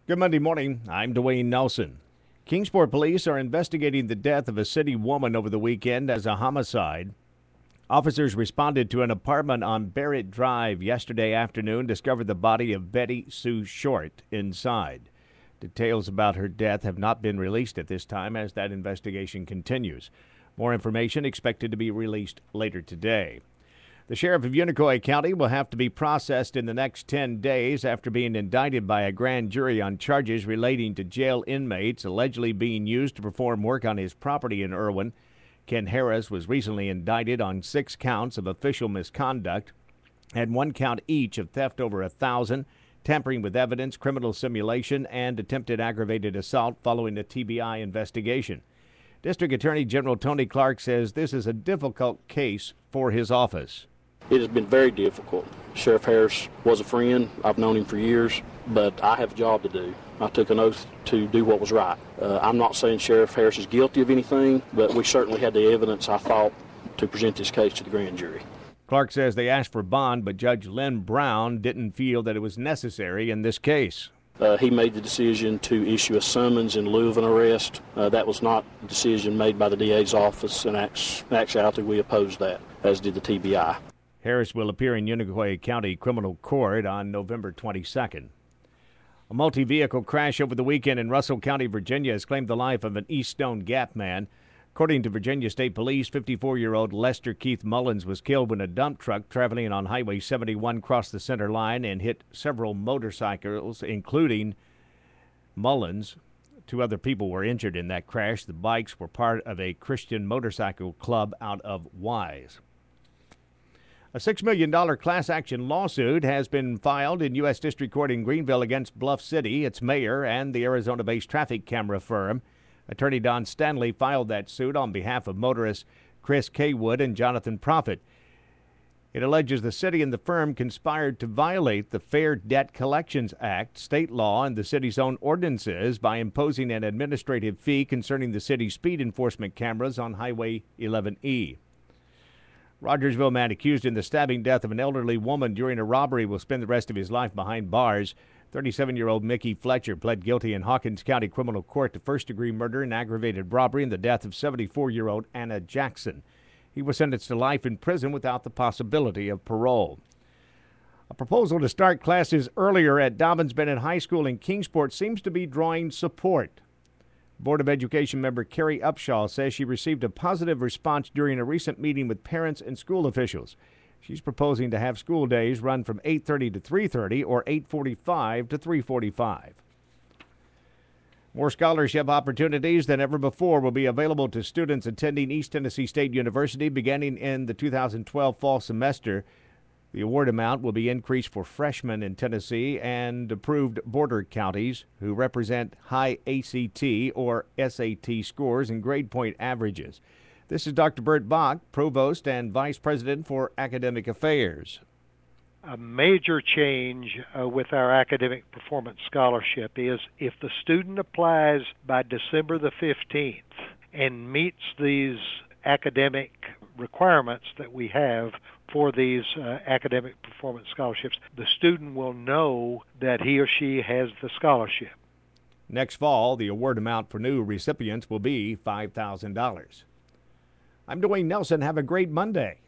Good Monday morning. I'm Dwayne Nelson. Kingsport police are investigating the death of a city woman over the weekend as a homicide. Officers responded to an apartment on Barrett Drive yesterday afternoon, discovered the body of Betty Sue Short inside. Details about her death have not been released at this time as that investigation continues. More information expected to be released later today. The sheriff of Unicoi County will have to be processed in the next 10 days after being indicted by a grand jury on charges relating to jail inmates allegedly being used to perform work on his property in Irwin. Ken Harris was recently indicted on 6 counts of official misconduct and 1 count each of theft over $1,000, tampering with evidence, criminal simulation, and attempted aggravated assault following a TBI investigation. District Attorney General Tony Clark says this is a difficult case for his office. It has been very difficult. Sheriff Harris was a friend. I've known him for years, but I have a job to do. I took an oath to do what was right. I'm not saying Sheriff Harris is guilty of anything, but we certainly had the evidence, I thought, to present this case to the grand jury. Clark says they asked for bond, but Judge Lynn Brown didn't feel that it was necessary in this case. He made the decision to issue a summons in lieu of an arrest. That was not a decision made by the DA's office, and actually we opposed that, as did the TBI. Harris will appear in Unicoi County Criminal Court on November 22nd. A multi-vehicle crash over the weekend in Russell County, Virginia, has claimed the life of an East Stone Gap man. According to Virginia State Police, 54-year-old Lester Keith Mullins was killed when a dump truck traveling on Highway 71 crossed the center line and hit several motorcycles, including Mullins. 2 other people were injured in that crash. The bikes were part of a Christian motorcycle club out of Wise. A $6 million class action lawsuit has been filed in U.S. District Court in Greenville against Bluff City, its mayor, and the Arizona-based traffic camera firm. Attorney Don Stanley filed that suit on behalf of motorists Chris Kaywood and Jonathan Proffitt. It alleges the city and the firm conspired to violate the Fair Debt Collections Act, state law, and the city's own ordinances by imposing an administrative fee concerning the city's speed enforcement cameras on Highway 11E. Rogersville man accused in the stabbing death of an elderly woman during a robbery will spend the rest of his life behind bars. 37-year-old Mickey Fletcher pled guilty in Hawkins County Criminal Court to first-degree murder and aggravated robbery in the death of 74-year-old Anna Jackson. He was sentenced to life in prison without the possibility of parole. A proposal to start classes earlier at Dobbins-Bennett High School in Kingsport seems to be drawing support. Board of Education member Carrie Upshaw says she received a positive response during a recent meeting with parents and school officials. She's proposing to have school days run from 8:30 to 3:30 or 8:45 to 3:45. More scholarship opportunities than ever before will be available to students attending East Tennessee State University beginning in the 2012 fall semester. The award amount will be increased for freshmen in Tennessee and approved border counties who represent high ACT or SAT scores and grade point averages. This is Dr. Bert Bach, Provost and Vice President for Academic Affairs. A major change with our academic performance scholarship is if the student applies by December the 15th and meets these academic requirements that we have for these academic performance scholarships, the student will know that he or she has the scholarship. Next fall, the award amount for new recipients will be $5,000. I'm Dwayne Nelson. Have a great Monday.